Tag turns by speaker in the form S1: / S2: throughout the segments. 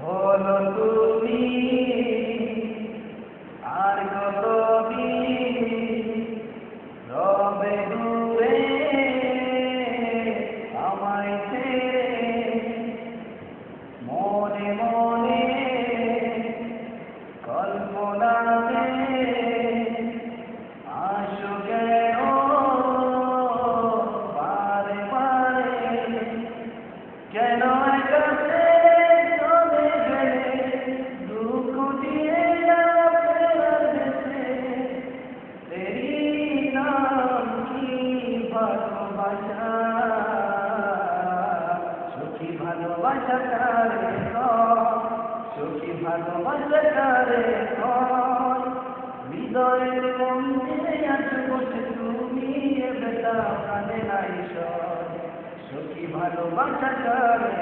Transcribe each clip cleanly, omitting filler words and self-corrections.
S1: বলো তুমি আর কত দিন রবে দূরে আমায় ছেড়ে মনে মনে কল্পনাতে আসো কেন বারে বারে কেন একাছে চলে গেলে দুঃখ দিয়ে তেরি নাম কি ভালোবাসা সুখী ভালোবাসা কারে সুখী ভালোবাসা কারে হৃদয়ের মন্দিরে আছো বসে তুমি বেটা কানে নাই সুখী ভালোবাসা কারে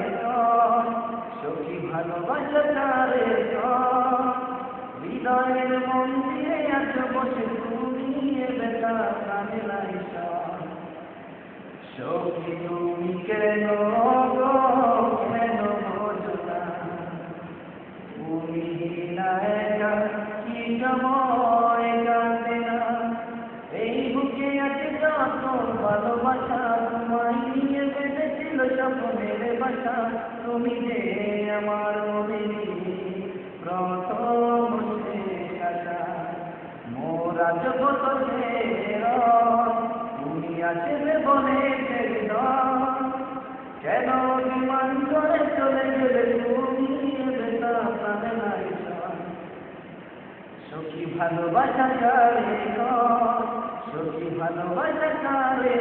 S1: সুখী ভালোবাসা কারে হৃদয়ের মন্দিরে আছো বসে তুমি বেটা কানে নাই সখী তুমি কেন গো কেন বোঝো না তুমি না একা কি সময় কাটে না এই বুকে আছে যত ভালোবাসা তোমায় নিয়ে বেঁধেছিল স্বপ্নের বাসা তুমি যে আমার মনে প্রথম আশা মোরা জগত তুমি আসবে বলে কেন বিমান করে চলে গেলে তুমি বেটা প্রাণে নাই সখী ভালোবাসা কারে সখী ভালোবাসা কারে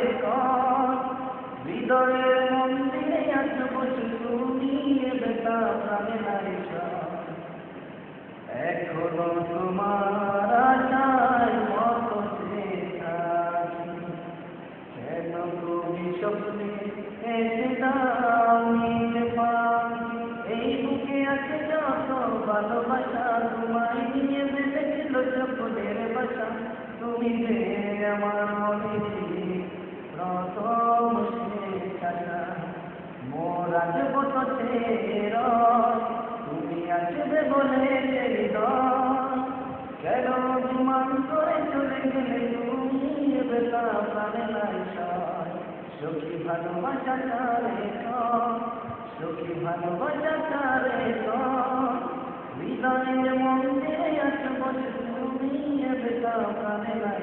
S1: হৃদয়ের মন্দিরে আছো বসে তুমি বেটা প্রাণে নাই এখনো তোমার আশায় মত থাকি কেন তুমি স্বপ্নে এসে দামি এই বুকে আছে যত ভালোবাসা তোমায় নিয়ে বেঁধেছিল স্বপ্নের বাসা তুমি যে আমার মনে প্রথম আশা মোরা জগত তুমি আসবে বলে কেন বিমান করে চলে গেলে তুমি বেটা প্রাণে নাই সখী ভালোবাসা কারে সখী ভালোবাসা কারে হৃদয়ের মন্দিরে আছো বসে তুমি বেটা প্রাণে নাই